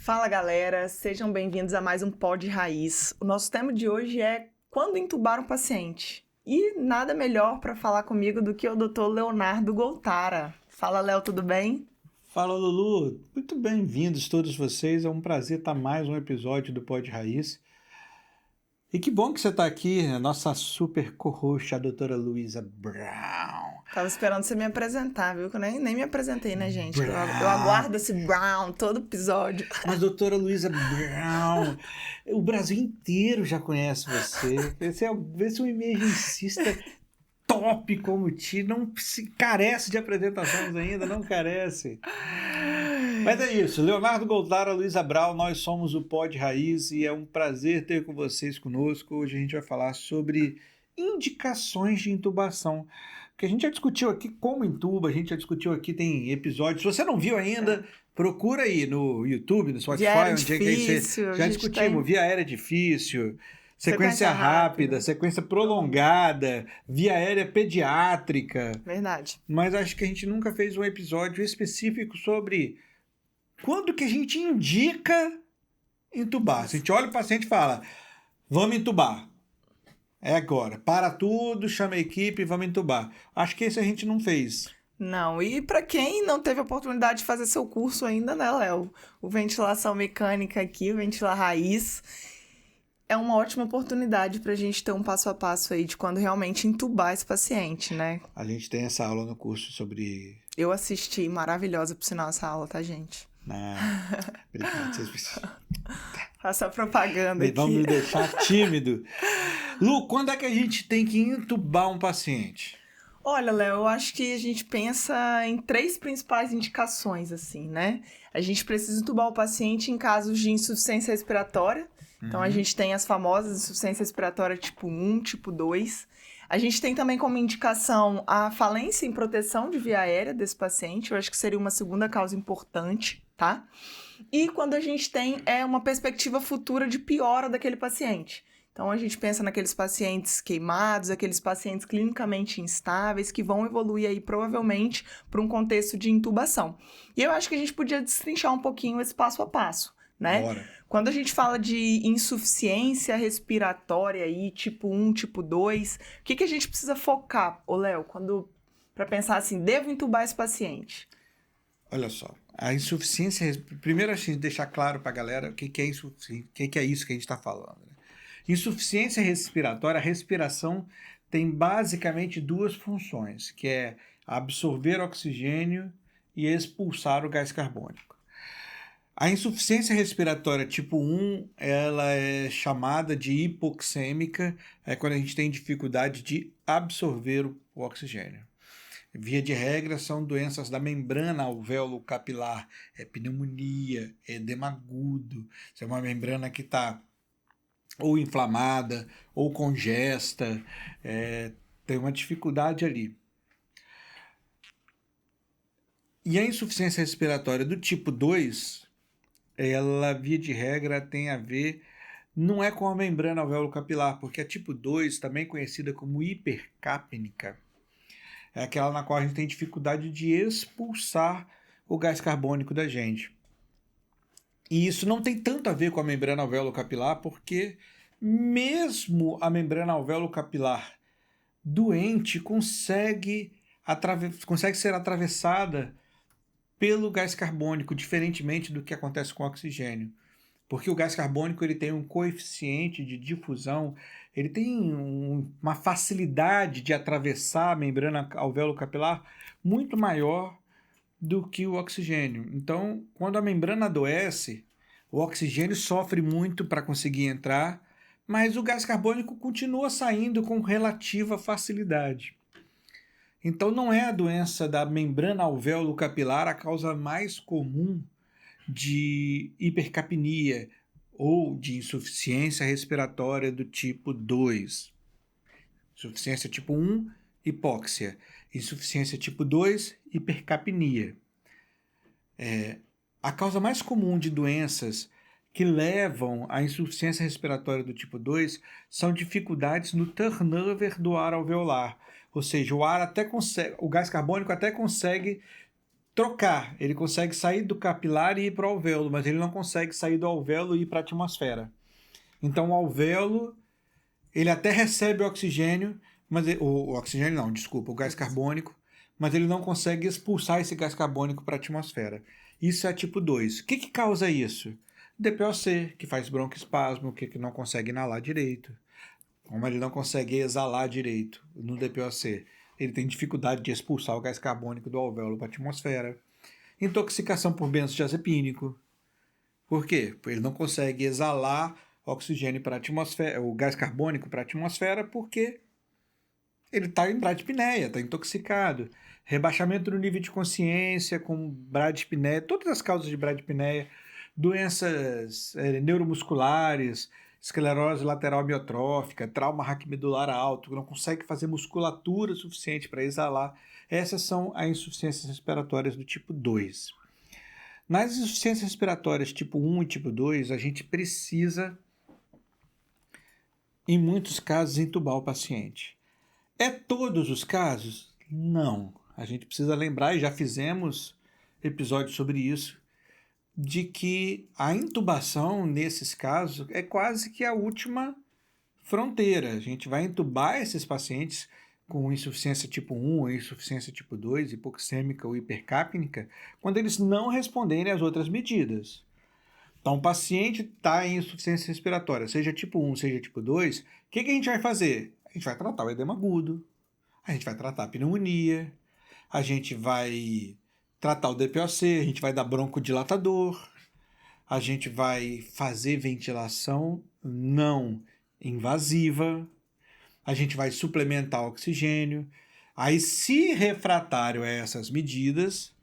Fala galera, sejam bem-vindos a mais um Pod Raiz. O nosso tema de hoje é quando entubar um paciente. E nada melhor para falar comigo do que o Dr. Leonardo Goltara. Fala, Léo, tudo bem? Fala, Lulu. Muito bem-vindos todos vocês. É um prazer estar mais um episódio do Pod Raiz. E que bom que você está aqui, a nossa super co-host, a doutora Luísa Brown. Tava esperando você me apresentar, viu? Que eu nem me apresentei, né, gente? Eu Brown. aguardo esse Brown todo episódio. Mas, doutora Luísa Brown, o Brasil inteiro já conhece você. Você é um emergencista top como ti, não carece de apresentações ainda, não carece. Mas é isso, Leonardo Goltara, Luísa Brown, nós somos o Pod Raiz e é um prazer ter com vocês conosco. Hoje a gente vai falar sobre indicações de intubação, porque a gente já discutiu aqui como intuba, a gente já discutiu aqui, tem episódios. Se você não viu ainda, procura aí no YouTube, no Spotify, onde é que difícil, já discutimos, via aérea difícil, sequência Sequência rápida, rápida. sequência prolongada, via aérea pediátrica. Verdade. Mas acho que a gente nunca fez um episódio específico sobre quando que a gente indica intubar. Se a gente olha o paciente e fala, vamos intubar. É agora. Para tudo, chama a equipe e vamos intubar. Acho que esse a gente não fez. Não, e para quem não teve a oportunidade de fazer seu curso ainda, né, Léo? O Ventilação Mecânica aqui, o Ventilar Raiz, é uma ótima oportunidade para a gente ter um passo a passo aí de quando realmente intubar esse paciente, né? A gente tem essa aula no curso sobre... Eu assisti, maravilhosa por sinal essa aula, tá, gente? Obrigado. Faça propaganda aqui. Vamos me deixar tímido. Lu, quando é que a gente tem que intubar um paciente? Olha, Léo, eu acho que a gente pensa em 3 principais indicações, assim, né? A gente precisa intubar o paciente em casos de insuficiência respiratória. Então, a gente tem as famosas insuficiência respiratória tipo 1, tipo 2. A gente tem também como indicação a falência em proteção de via aérea desse paciente. Eu acho que seria uma segunda causa importante, tá? E quando a gente tem uma perspectiva futura de piora daquele paciente. Então, a gente pensa naqueles pacientes queimados, aqueles pacientes clinicamente instáveis que vão evoluir aí provavelmente para um contexto de intubação. E eu acho que a gente podia destrinchar um pouquinho esse passo a passo, né? Bora. Quando a gente fala de insuficiência respiratória aí, tipo 1, tipo 2, o que a gente precisa focar, ô Léo, para pensar assim, devo intubar esse paciente? Olha só, a insuficiência... Primeiro, a gente deixar claro para a galera o que é insuficiência, o que é isso que a gente está falando, né? Insuficiência respiratória, a respiração tem basicamente 2 funções, que é absorver oxigênio e expulsar o gás carbônico. A insuficiência respiratória tipo 1, ela é chamada de hipoxêmica, é quando a gente tem dificuldade de absorver o oxigênio. Via de regra, são doenças da membrana alvéolo-capilar, é pneumonia, é edema agudo, isso é uma membrana que está ou inflamada, ou congesta, tem uma dificuldade ali. E a insuficiência respiratória do tipo 2, ela, via de regra, tem a ver, não é com a membrana alvéolo-capilar, porque a tipo 2, também conhecida como hipercapnica, é aquela na qual a gente tem dificuldade de expulsar o gás carbônico da gente. E isso não tem tanto a ver com a membrana alvéolo-capilar, porque mesmo a membrana alvéolo-capilar doente consegue ser atravessada pelo gás carbônico, diferentemente do que acontece com o oxigênio. Porque o gás carbônico ele tem um coeficiente de difusão, ele tem uma facilidade de atravessar a membrana alvéolo-capilar muito maior do que o oxigênio. Então, quando a membrana adoece, o oxigênio sofre muito para conseguir entrar, mas o gás carbônico continua saindo com relativa facilidade. Então, não é a doença da membrana alvéolo-capilar a causa mais comum de hipercapnia ou de insuficiência respiratória do tipo 2. Insuficiência tipo 1, hipóxia. Insuficiência tipo 2, hipercapnia. A causa mais comum de doenças que levam à insuficiência respiratória do tipo 2 são dificuldades no turnover do ar alveolar. Ou seja, o gás carbônico até consegue trocar. Ele consegue sair do capilar e ir para o alvéolo, mas ele não consegue sair do alvéolo e ir para a atmosfera. Então, o alvéolo, ele até recebe o oxigênio, mas o oxigênio não, desculpa, o gás carbônico, mas ele não consegue expulsar esse gás carbônico para a atmosfera. Isso é tipo 2. O que causa isso? DPOC, que faz broncoespasmo, que não consegue inalar direito. Como ele não consegue exalar direito no DPOC, ele tem dificuldade de expulsar o gás carbônico do alvéolo para a atmosfera. Intoxicação por benzodiazepínico. Por quê? Porque ele não consegue exalar oxigênio para a atmosfera, o gás carbônico para a atmosfera, porque ele está em bradipneia, está intoxicado. Rebaixamento do nível de consciência com bradipneia, todas as causas de bradipneia, doenças neuromusculares, esclerose lateral amiotrófica, trauma raquimedular alto, não consegue fazer musculatura suficiente para exalar. Essas são as insuficiências respiratórias do tipo 2. Nas insuficiências respiratórias tipo 1 e tipo 2, a gente precisa, em muitos casos, entubar o paciente. É todos os casos? Não. A gente precisa lembrar, e já fizemos episódios sobre isso, de que a intubação, nesses casos, é quase que a última fronteira. A gente vai intubar esses pacientes com insuficiência tipo 1, insuficiência tipo 2, hipoxêmica ou hipercapnica, quando eles não responderem às outras medidas. Então, o paciente está em insuficiência respiratória, seja tipo 1, seja tipo 2, o que a gente vai fazer? A gente vai tratar o edema agudo, a gente vai tratar a pneumonia, a gente vai tratar o DPOC, a gente vai dar broncodilatador, a gente vai fazer ventilação não invasiva, a gente vai suplementar oxigênio. Aí, se refratário a essas medidas,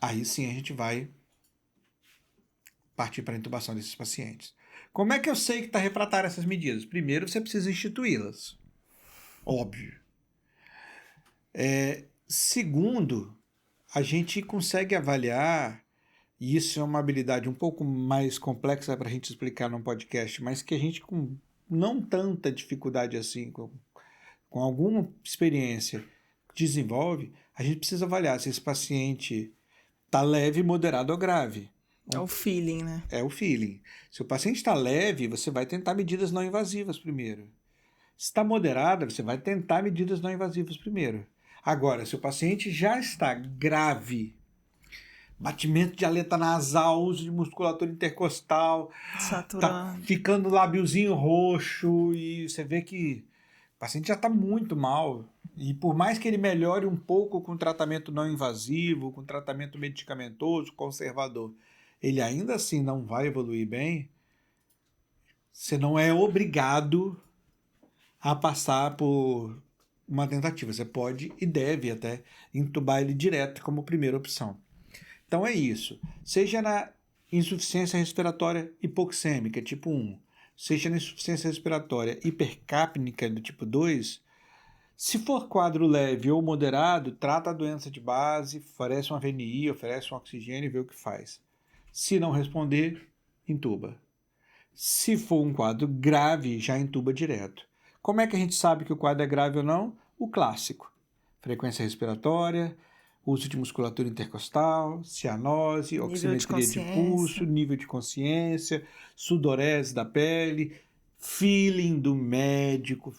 aí sim a gente vai partir para a intubação desses pacientes. Como é que eu sei que está refratário a essas medidas? Primeiro, você precisa instituí-las. Óbvio. Segundo, a gente consegue avaliar, e isso é uma habilidade um pouco mais complexa para a gente explicar num podcast, mas que a gente, com não tanta dificuldade assim, com alguma experiência, desenvolve, a gente precisa avaliar se esse paciente está leve, moderado ou grave. É o feeling, né? É o feeling. Se o paciente está leve, você vai tentar medidas não invasivas primeiro. Se está moderada, você vai tentar medidas não invasivas primeiro. Agora, se o paciente já está grave, batimento de aleta nasal, uso de musculatura intercostal, Saturando. tá ficando lábiozinho roxo e você vê que o paciente já está muito mal. E por mais que ele melhore um pouco com tratamento não invasivo, com tratamento medicamentoso, conservador, ele ainda assim não vai evoluir bem, você não é obrigado a passar por uma tentativa. Você pode e deve até intubar ele direto como primeira opção. Então é isso. Seja na insuficiência respiratória hipoxêmica, tipo 1, seja na insuficiência respiratória hipercapnica, do tipo 2, se for quadro leve ou moderado, trata a doença de base, oferece uma VNI, oferece um oxigênio e vê o que faz. Se não responder, intuba. Se for um quadro grave, já intuba direto. Como é que a gente sabe que o quadro é grave ou não? O clássico. Frequência respiratória, uso de musculatura intercostal, cianose, oximetria de pulso, nível de consciência, sudorese da pele, feeling do médico,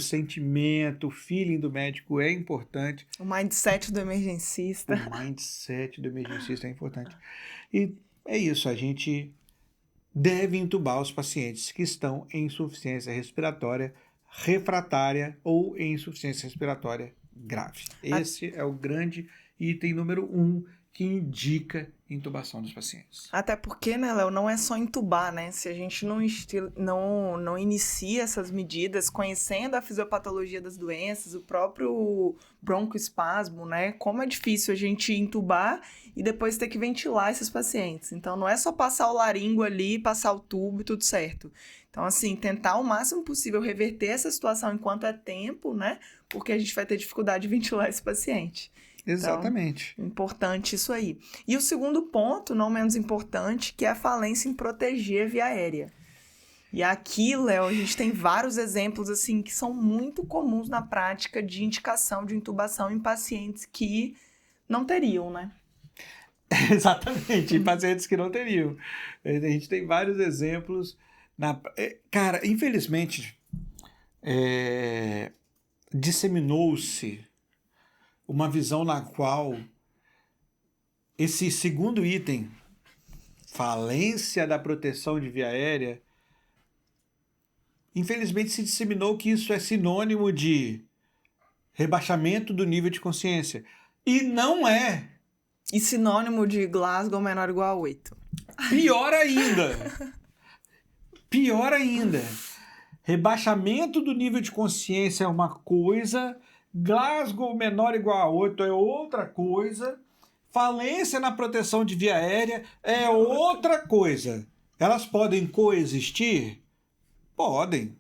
sentimento, feeling do médico é importante. O mindset do emergencista. O mindset do emergencista é importante. E é isso, a gente deve intubar os pacientes que estão em insuficiência respiratória refratária ou em insuficiência respiratória grave. Esse é o grande item número 1 que indica intubação dos pacientes. Até porque, né, Léo, não é só intubar, né? Se a gente não inicia essas medidas, conhecendo a fisiopatologia das doenças, o próprio broncoespasmo, né? Como é difícil a gente intubar e depois ter que ventilar esses pacientes. Então, não é só passar o laringo ali, passar o tubo e tudo certo. Então, assim, tentar o máximo possível reverter essa situação enquanto é tempo, né? Porque a gente vai ter dificuldade de ventilar esse paciente. Exatamente. Então, importante isso aí. E o segundo ponto, não menos importante, que é a falência em proteger a via aérea. E aqui, Léo, a gente tem vários exemplos assim que são muito comuns na prática de indicação de intubação em pacientes que não teriam, né? Exatamente, em pacientes que não teriam. A gente tem vários exemplos. Cara, infelizmente, disseminou-se uma visão na qual esse segundo item, falência da proteção de via aérea, infelizmente se disseminou que isso é sinônimo de rebaixamento do nível de consciência. E não é. E sinônimo de Glasgow menor ou igual a 8. Pior ainda. Pior ainda. Rebaixamento do nível de consciência é uma coisa, Glasgow menor ou igual a 8 é outra coisa, falência na proteção de via aérea é outra coisa. Elas podem coexistir? Podem.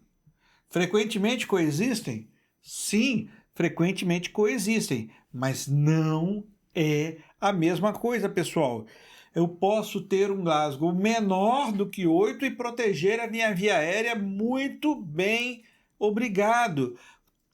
Frequentemente coexistem? Sim, frequentemente coexistem, mas não é a mesma coisa, pessoal. Eu posso ter um Glasgow menor do que 8 e proteger a minha via aérea muito bem, obrigado.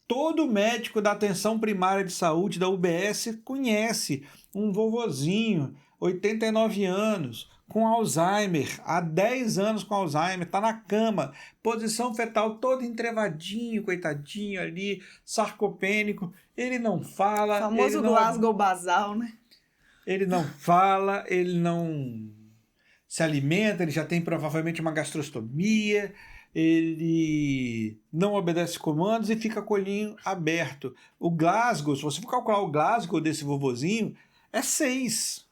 Todo médico da atenção primária de saúde da UBS conhece um vovozinho, 89 anos, com Alzheimer, há 10 anos com Alzheimer, está na cama, posição fetal todo entrevadinho, coitadinho ali, sarcopênico, ele não fala. O famoso ele não Glasgow basal, né? Ele não fala, ele não se alimenta, ele já tem provavelmente uma gastrostomia, ele não obedece comandos e fica com o olhinho aberto. O Glasgow, se você for calcular o Glasgow desse vovozinho, é 6.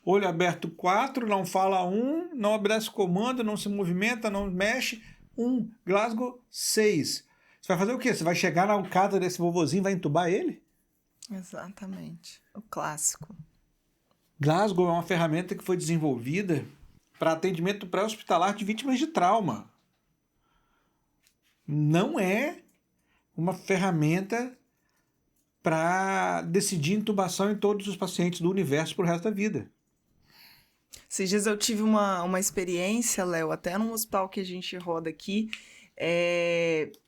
Olho aberto 4, não fala 1, não obedece comando, não se movimenta, não mexe, 1. Glasgow 6. Você vai fazer o quê? Você vai chegar na casa desse vovozinho e vai entubar ele? Exatamente. O clássico. Glasgow é uma ferramenta que foi desenvolvida para atendimento pré-hospitalar de vítimas de trauma. Não é uma ferramenta para decidir intubação em todos os pacientes do universo para o resto da vida. Esses dias eu tive uma experiência, Léo, até num hospital que a gente roda aqui.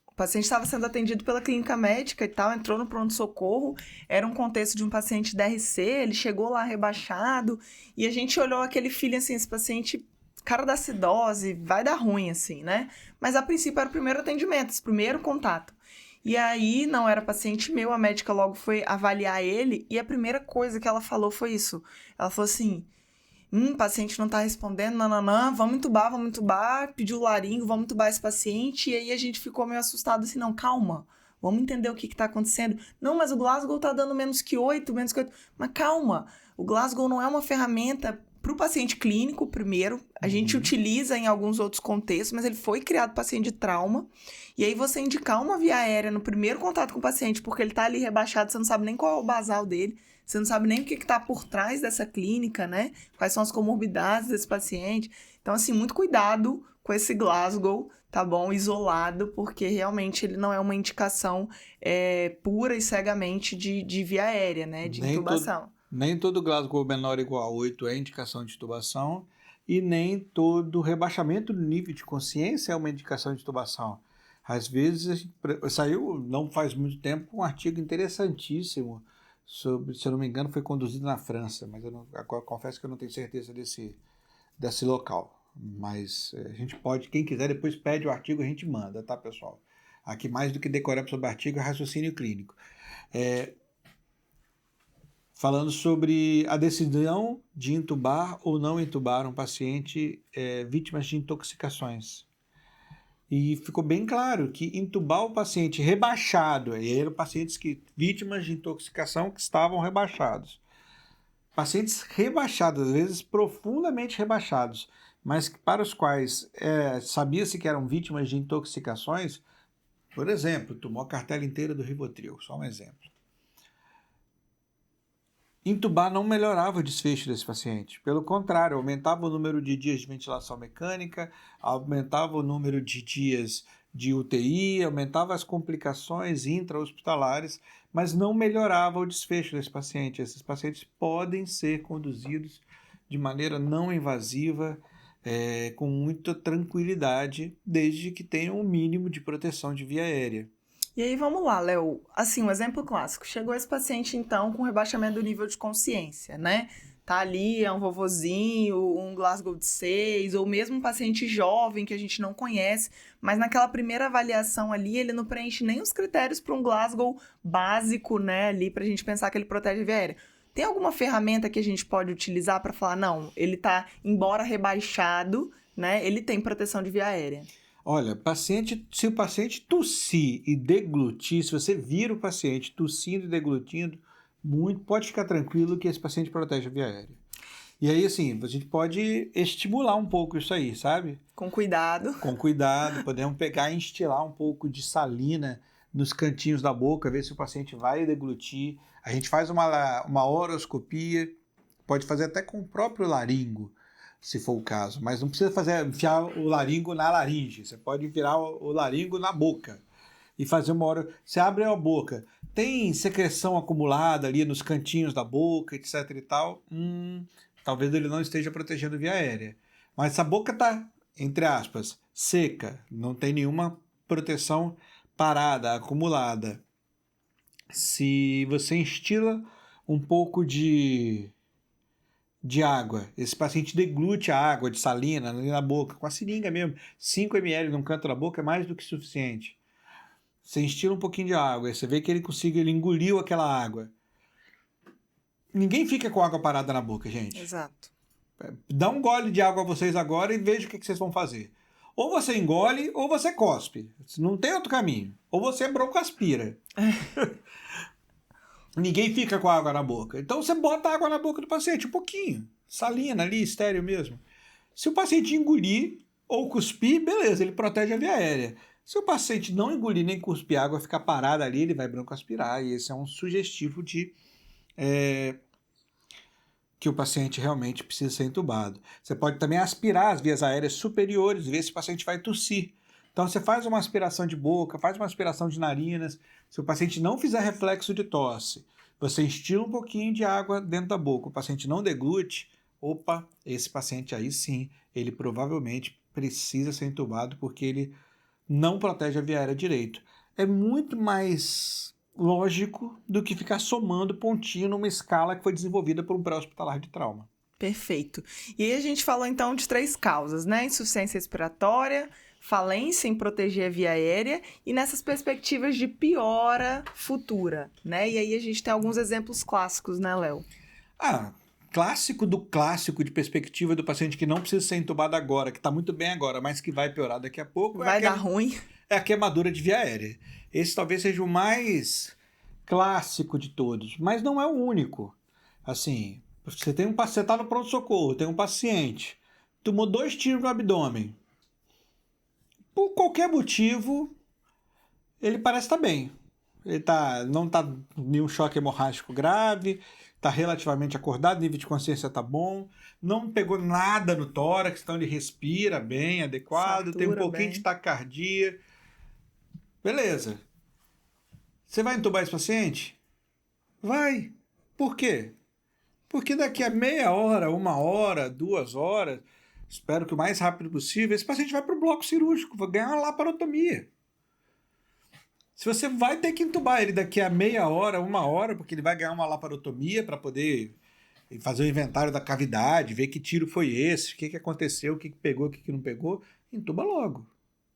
O paciente estava sendo atendido pela clínica médica e tal, entrou no pronto-socorro, era um contexto de um paciente DRC, ele chegou lá rebaixado, e a gente olhou aquele filho assim, esse paciente, cara da acidose, vai dar ruim, assim, né? Mas a princípio era o primeiro atendimento, esse primeiro contato. E aí, não era paciente meu, a médica logo foi avaliar ele, e a primeira coisa que ela falou foi isso. Ela falou assim, o paciente não tá respondendo, nananã, vamos entubar, pediu o laringo, vamos entubar esse paciente, e aí a gente ficou meio assustado assim, não, calma, vamos entender o que tá acontecendo. Não, mas o Glasgow tá dando menos que 8, mas calma, o Glasgow não é uma ferramenta para o paciente clínico, primeiro, a gente utiliza em alguns outros contextos, mas ele foi criado para paciente de trauma, e aí você indicar uma via aérea no primeiro contato com o paciente, porque ele tá ali rebaixado, você não sabe nem qual é o basal dele, você não sabe nem o que está por trás dessa clínica, né? Quais são as comorbidades desse paciente. Então, assim, muito cuidado com esse Glasgow, tá bom? Isolado, porque realmente ele não é uma indicação pura e cegamente de via aérea, né? De intubação. Nem todo Glasgow menor ou igual a 8 é indicação de intubação e nem todo rebaixamento do nível de consciência é uma indicação de intubação. Às vezes, saiu, não faz muito tempo, um artigo interessantíssimo sobre, se eu não me engano, foi conduzido na França, mas agora confesso que eu não tenho certeza desse local. Mas a gente pode, quem quiser, depois pede o artigo, a gente manda, tá, pessoal? Aqui, mais do que decorar sobre o artigo, é raciocínio clínico. Falando sobre a decisão de intubar ou não intubar um paciente vítima de intoxicações. E ficou bem claro que intubar o paciente rebaixado, e eram pacientes vítimas de intoxicação que estavam rebaixados. Pacientes rebaixados, às vezes profundamente rebaixados, mas para os quais sabia-se que eram vítimas de intoxicações, por exemplo, tomou a cartela inteira do Rivotril, só um exemplo. Intubar não melhorava o desfecho desse paciente. Pelo contrário, aumentava o número de dias de ventilação mecânica, aumentava o número de dias de UTI, aumentava as complicações intra-hospitalares, mas não melhorava o desfecho desse paciente. Esses pacientes podem ser conduzidos de maneira não invasiva, com muita tranquilidade, desde que tenha um mínimo de proteção de via aérea. E aí, vamos lá, Léo. Assim, um exemplo clássico. Chegou esse paciente, então, com rebaixamento do nível de consciência, né? Tá ali, é um vovozinho, um Glasgow de 6, ou mesmo um paciente jovem que a gente não conhece, mas naquela primeira avaliação ali, ele não preenche nem os critérios para um Glasgow básico, né? Ali, pra gente pensar que ele protege a via aérea. Tem alguma ferramenta que a gente pode utilizar para falar, não, ele tá, embora rebaixado, né? Ele tem proteção de via aérea. Olha, se o paciente tossir e deglutir, se você vira o paciente tossindo e deglutindo, pode ficar tranquilo que esse paciente protege a via aérea. E aí, assim, a gente pode estimular um pouco isso aí, sabe? Com cuidado. Com cuidado, podemos pegar e instilar um pouco de salina nos cantinhos da boca, ver se o paciente vai deglutir. A gente faz uma oroscopia, pode fazer até com o próprio laringo, se for o caso, mas não precisa enfiar o laringo na laringe, você pode enfiar o laringo na boca e fazer uma hora. Você abre a boca, tem secreção acumulada ali nos cantinhos da boca, etc e tal, talvez ele não esteja protegendo via aérea. Mas se a boca está, entre aspas, seca, não tem nenhuma proteção parada, acumulada, se você instila um pouco de água, esse paciente deglute a água de salina ali na boca, com a seringa mesmo, 5 ml num canto da boca é mais do que suficiente. Você instila um pouquinho de água, você vê que ele engoliu aquela água. Ninguém fica com água parada na boca, gente. Exato. Dá um gole de água a vocês agora e veja o que vocês vão fazer. Ou você engole ou você cospe. Não tem outro caminho. Ou você broncoaspira. Ninguém fica com água na boca. Então você bota água na boca do paciente, um pouquinho. Salina ali, estéreo mesmo. Se o paciente engolir ou cuspir, beleza, ele protege a via aérea. Se o paciente não engolir nem cuspir água, ficar parado ali, ele vai broncoaspirar. E esse é um sugestivo de que o paciente realmente precisa ser entubado. Você pode também aspirar as vias aéreas superiores e ver se o paciente vai tossir. Então você faz uma aspiração de boca, faz uma aspiração de narinas. Se o paciente não fizer reflexo de tosse, você instila um pouquinho de água dentro da boca, o paciente não deglute, opa, esse paciente aí sim, ele provavelmente precisa ser entubado porque ele não protege a via aérea direito. É muito mais lógico do que ficar somando pontinho numa escala que foi desenvolvida por um pré-hospitalar de trauma. Perfeito. E aí a gente falou então de 3 causas, né? Insuficiência respiratória, falência em proteger a via aérea e nessas perspectivas de piora futura, né? E aí a gente tem alguns exemplos clássicos, né, Léo? Clássico do clássico de perspectiva do paciente que não precisa ser entubado agora, que está muito bem agora, mas que vai piorar daqui a pouco. Vai dar ruim. É a queimadura de via aérea. Esse talvez seja o mais clássico de todos, mas não é o único. Assim, você está no pronto-socorro, tem um paciente, tomou 2 tiros no abdômen. Por qualquer motivo, ele parece estar bem. Ele não está em nenhum choque hemorrágico grave, está relativamente acordado, nível de consciência está bom, não pegou nada no tórax, então ele respira bem, adequado, Satura tem um pouquinho bem. de taquicardia. Beleza. Você vai entubar esse paciente? Vai. Por quê? Porque daqui a meia hora, 1 hora, 2 horas, espero que o mais rápido possível, esse paciente vai para o bloco cirúrgico, vai ganhar uma laparotomia. Se você vai ter que entubar ele daqui a meia hora, 1 hora, porque ele vai ganhar uma laparotomia para poder fazer o inventário da cavidade, ver que tiro foi esse, o que aconteceu, o que pegou, o que não pegou, entuba logo.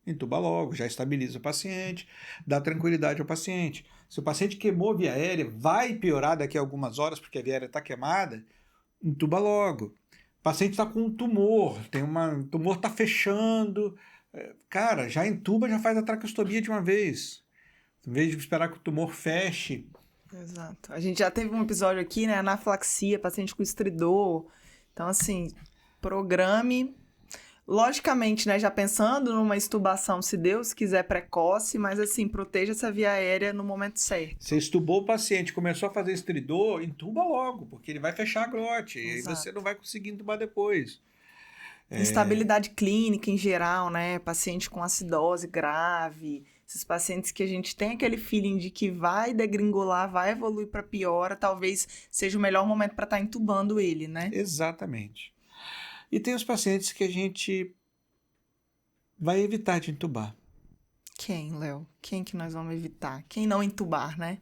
Entuba logo, já estabiliza o paciente, dá tranquilidade ao paciente. Se o paciente queimou a via aérea, vai piorar daqui a algumas horas porque a via aérea está queimada, entuba logo. O paciente está com um tumor, o tumor está fechando, cara, já entuba, já faz a traqueostomia de uma vez. Em vez de esperar que o tumor feche. Exato. A gente já teve um episódio aqui, né? Anafilaxia, paciente com estridor. Então, assim, programe. Logicamente, né? Já pensando numa extubação, se Deus quiser, precoce, mas assim, proteja essa via aérea no momento certo. Você estubou o paciente, começou a fazer estridor, entuba logo, porque ele vai fechar a glote. E aí você não vai conseguir entubar depois. Instabilidade clínica em geral, né? Paciente com acidose grave. Esses pacientes que a gente tem aquele feeling de que vai degringolar, vai evoluir para piora, talvez seja o melhor momento para estar entubando ele, né? Exatamente. E tem os pacientes que a gente vai evitar de entubar. Quem, Léo? Quem que nós vamos evitar? Quem não entubar, né?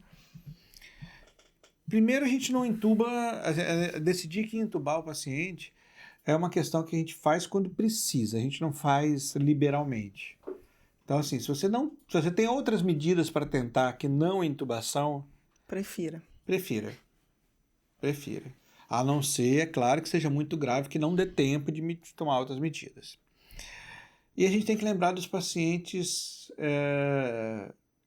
Primeiro, a gente não entuba, decidir que entubar o paciente é uma questão que a gente faz quando precisa, a gente não faz liberalmente. Então, assim, se você tem outras medidas para tentar que não intubação, prefira. A não ser, é claro, que seja muito grave, que não dê tempo de tomar outras medidas. E a gente tem que lembrar dos pacientes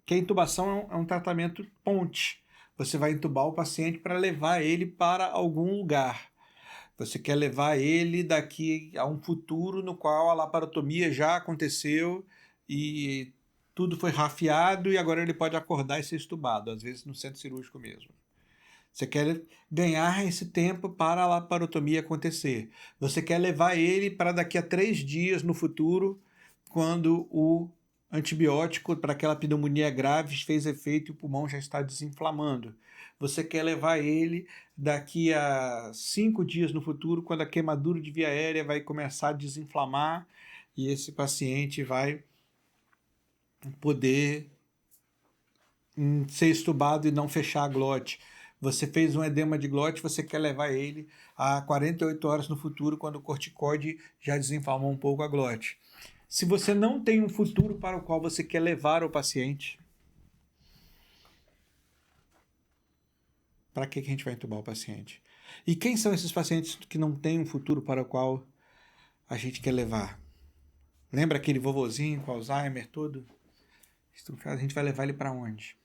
que a intubação é um tratamento ponte. Você vai entubar o paciente para levar ele para algum lugar. Você quer levar ele daqui a um futuro no qual a laparotomia já aconteceu e tudo foi rafiado e agora ele pode acordar e ser estubado, às vezes no centro cirúrgico mesmo. Você quer ganhar esse tempo para a laparotomia acontecer. Você quer levar ele para daqui a 3 dias no futuro, quando o antibiótico para aquela pneumonia grave fez efeito e o pulmão já está desinflamando. Você quer levar ele daqui a 5 dias no futuro, quando a queimadura de via aérea vai começar a desinflamar e esse paciente vai poder ser estubado e não fechar a glote. Você fez um edema de glote, você quer levar ele a 48 horas no futuro, quando o corticoide já desinflamou um pouco a glote. Se você não tem um futuro para o qual você quer levar o paciente, para que a gente vai entubar o paciente? E quem são esses pacientes que não têm um futuro para o qual a gente quer levar? Lembra aquele vovozinho com Alzheimer, tudo? A gente vai levar ele para onde?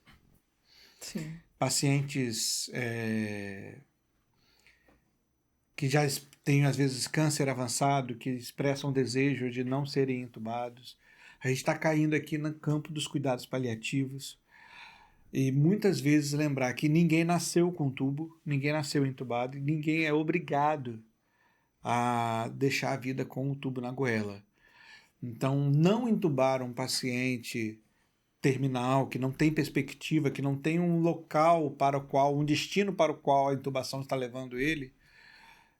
Sim. Pacientes que já têm, às vezes, câncer avançado, que expressam desejo de não serem entubados. A gente está caindo aqui no campo dos cuidados paliativos. E muitas vezes lembrar que ninguém nasceu com tubo, ninguém nasceu entubado, e ninguém é obrigado a deixar a vida com o tubo na goela. Então, não entubar um paciente terminal, que não tem perspectiva, que não tem um local para o qual, um destino para o qual a intubação está levando ele,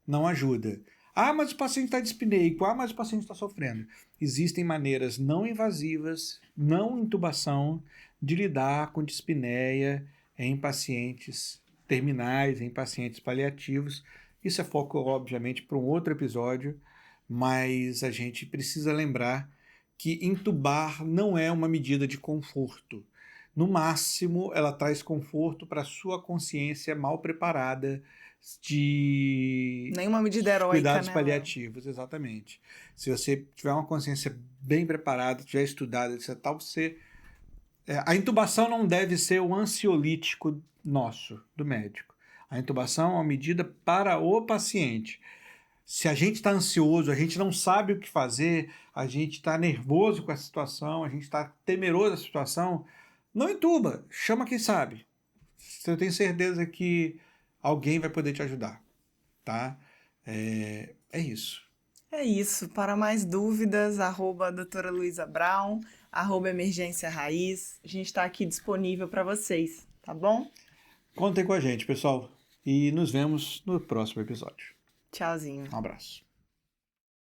não ajuda. Ah, mas o paciente está dispneico. Ah, mas o paciente está sofrendo. Existem maneiras não invasivas, não intubação, de lidar com dispneia em pacientes terminais, em pacientes paliativos. Isso é foco, obviamente, para um outro episódio, mas a gente precisa lembrar que intubar não é uma medida de conforto. No máximo, ela traz conforto para a sua consciência mal preparada de nenhuma medida heróica, cuidados né, paliativos, exatamente. Se você tiver uma consciência bem preparada, tiver estudado, etc., tal, a intubação não deve ser o ansiolítico nosso, do médico. A intubação é uma medida para o paciente. Se a gente está ansioso, a gente não sabe o que fazer, a gente está nervoso com a situação, a gente está temeroso da situação, não intuba, chama quem sabe. Eu tenho certeza que alguém vai poder te ajudar, tá? É isso. É isso. Para mais dúvidas, @doutora Luísa Brown, @emergência raiz. A gente está aqui disponível para vocês, tá bom? Contem com a gente, pessoal. E nos vemos no próximo episódio. Tchauzinho. Um abraço.